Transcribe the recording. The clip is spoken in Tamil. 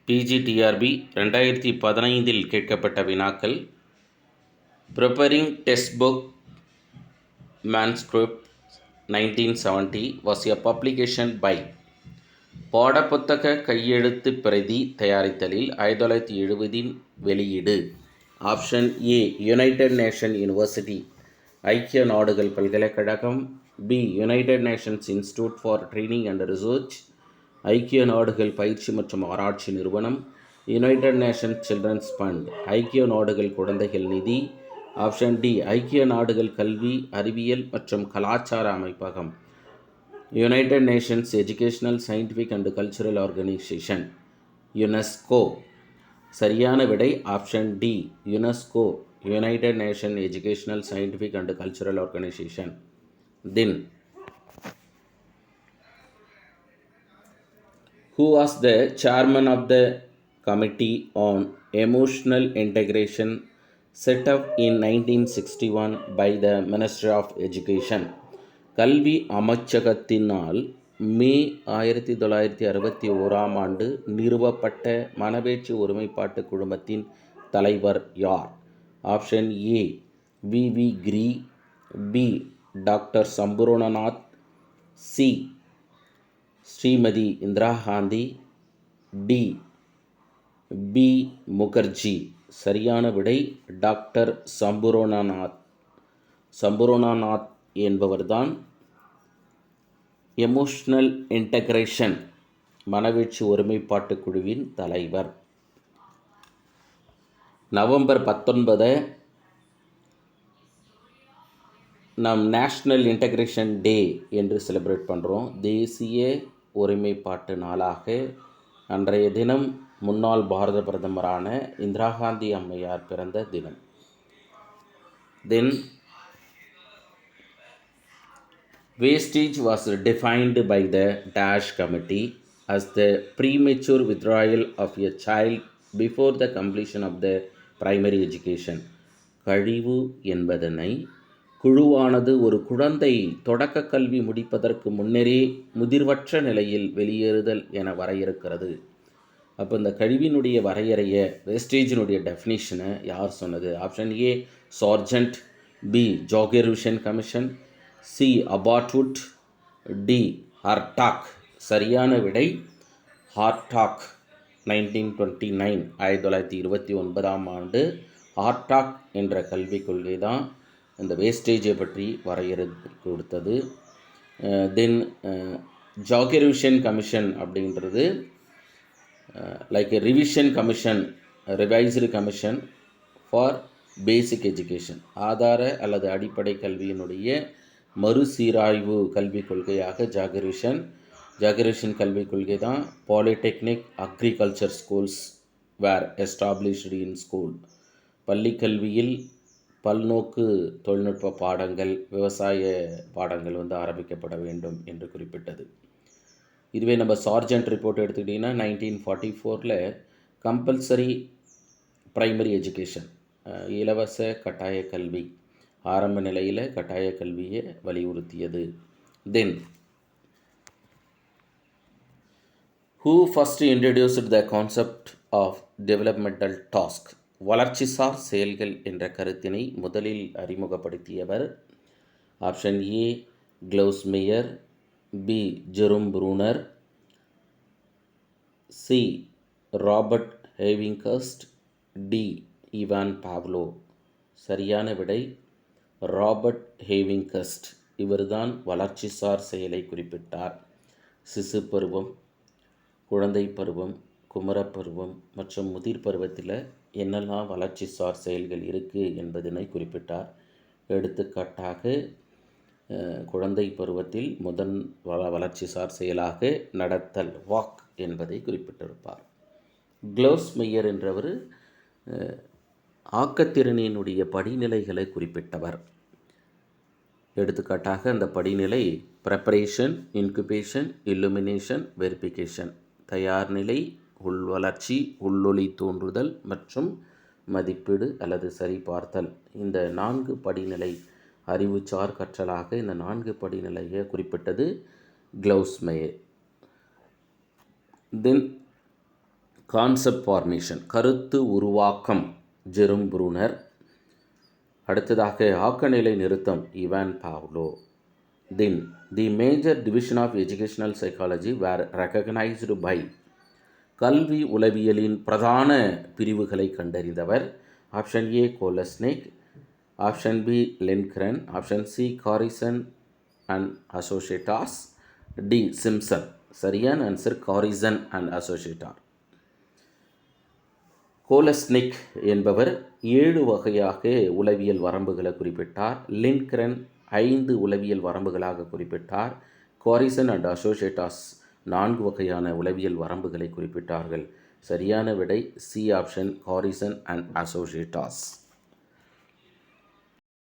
பிஜிடிஆர்பி 2015 கேட்கப்பட்ட வினாக்கள். Preparing textbook manuscript 1970 was a publication by பாடப்புத்தக கையெழுத்து பிரதி தயாரித்தலில் 1970 வெளியீடு. Option A United Nation University ஐக்கிய நாடுகள் பல்கலைக்கழகம். B United Nations Institute for Training and Research ஐக்கிய நாடுகள் பயிற்சி மற்றும் ஆராய்ச்சி நிறுவனம். யுனைடெட் நேஷன்ஸ் சில்ட்ரன்ஸ் ஃபண்ட் ஐக்கிய நாடுகள் குழந்தைகள் நிதி. ஆப்ஷன் டி ஐக்கிய நாடுகள் கல்வி அறிவியல் மற்றும் கலாச்சார அமைப்பகம் United Nations Educational Scientific and Cultural Organisation UNESCO. சரியான விடை option D UNESCO, United Nation Educational Scientific and Cultural Organisation. Then who was the chairman of the committee on emotional integration set up in 1961 by the Ministry of Education? கல்வி அமைச்சகத்தினால் மே 1961 நிறுவப்பட்ட மனவேற்று ஒருமைப்பாட்டு குழுமத்தின் தலைவர் யார்? Option A V Giri. B doctor Sampurnanand. C Shrimati Indira Gandhi. D B Mukherjee. சரியான விடை டாக்டர் சம்பூர்ணநாத். சம்பூர்ணநாத் என்பவர்தான் எமோஷனல் இன்டகிரேஷன் மனவீழ்ச்சி ஒருமைப்பாட்டு குழுவின் தலைவர். நவம்பர் 19 நம் நேஷ்னல் இன்டகிரேஷன் டே என்று செலிப்ரேட் பண்ணுறோம். தேசிய ஒருமைப்பாட்டு நாளாக அன்றைய தினம் முன்னாள் பாரத பிரதமரான இந்திரா காந்தி அம்மையார் பிறந்த தினம். தென் wastage was defined by the Dash Committee as the premature withdrawal of a child before the completion of the primary education. கழிவு என்பதனை குழுவானது ஒரு குழந்தை தொடக்க கல்வி முடிப்பதற்கு முன்னரே முதிர்வற்ற நிலையில் வெளியேறுதல் என வரையறுக்கிறது. அப்போ இந்த கழிவினுடைய வரையறையை வேஸ்டேஜினுடைய டெஃபினிஷனை யார் சொன்னது? Option A Sargent. பி ஜாகெர்விஷன் commission. C Abbott Wood. D Hartog. சரியான விடை ஹார்டாக். 1929 1929 ஹார்டாக் என்ற கல்விக் கொள்கை தான் இந்த வேஸ்டேஜை பற்றி வரையறுத்து கொடுத்தது. தென் ஜாகெர்விஷன் கமிஷன் அப்படின்றது like revision commission, revised commission for basic education, ஆதார அல்லது அடிப்படை கல்வியினுடைய மறுசீராய்வு கல்விக் கொள்கையாக ஜாகெர்விஷன் கல்விக் கொள்கை தான். Polytechnic agriculture schools were established in school. பள்ளி கல்வியில் பல்நோக்கு தொழில்நுட்ப பாடங்கள், விவசாய பாடங்கள் ஆரம்பிக்கப்பட வேண்டும் என்று குறிப்பிட்டது. இதுவே நம்ம சார்ஜென்ட் ரிப்போர்ட் எடுத்துக்கிட்டிங்கன்னா 1944 கம்பல்சரி ப்ரைமரி எஜுகேஷன், இலவச கட்டாய கல்வி, ஆரம்ப நிலையில் கட்டாய கல்வியை வலியுறுத்தியது. தென் who first introduced the concept of developmental task? வளர்ச்சிசார் செயல்கள் என்ற கருத்தினை முதலில் அறிமுகப்படுத்தியவர்? Option A Klausmeier. B Jerome Bruner. C Robert Havighurst. D Ivan Pavlov. சரியான விடை ராபர்ட் ஹேவிங்ஹர்ஸ்ட். இவர்தான் வளர்ச்சிசார் செயலை குறிப்பிட்டார். சிசு பருவம், குழந்தை பருவம், குமரப்பருவம் மற்றும் முதிர் பருவத்தில் என்னெல்லாம் வளர்ச்சிசார் செயல்கள் இருக்குது என்பதனை குறிப்பிட்டார். எடுத்துக்காட்டாக குழந்தை பருவத்தில் முதன் வளர்ச்சிசார் செயலாக நடத்தல், வாக் என்பதை குறிப்பிட்டிருப்பார். கிளவுஸ் மெய்யர் என்றவர் ஆக்கத்திறனினுடைய படிநிலைகளை குறிப்பிட்டவர். எடுத்துக்காட்டாக அந்த படிநிலை ப்ரெப்பரேஷன், இன்குபேஷன், இல்லுமினேஷன், வெரிஃபிகேஷன். தயார் நிலை, உள்வளர்ச்சி, உள்ளொளி தோன்றுதல் மற்றும் மதிப்பீடு அல்லது சரிபார்த்தல். இந்த 4 படிநிலை அறிவுசார் கற்றலாக இந்த 4 படிநிலையை குறிப்பிட்டது Klausmeier. Then concept formation கருத்து உருவாக்கம் ஜெரும் ப்ரூனர். அடுத்ததாக ஆக்கநிலை நிறுத்தம் Ivan Pavlov. Then the major division of educational psychology were recognised by. கல்வி உளவியலின் பிரதான பிரிவுகளை கண்டறிந்தவர். Option A Kolesnik, option B Lindgren, option C Garrison and associates, D Simpson. சரியான ஆன்சர் காரிசன் அண்ட் அசோசியேட்டார். கோலஸ்னிக் என்பவர் 7 வகையாக உளவியல் வரம்புகளை குறிப்பிட்டார். லின்க்ரன் 5 உளவியல் வரம்புகளாக குறிப்பிட்டார். காரிசன் அண்ட் அசோசியேட்டாஸ் 4 வகையான உளவியல் வரம்புகளை குறிப்பிட்டார்கள். சரியான விடை சி ஆப்ஷன் காரிசன் அண்ட் அசோசியேட்டாஸ்.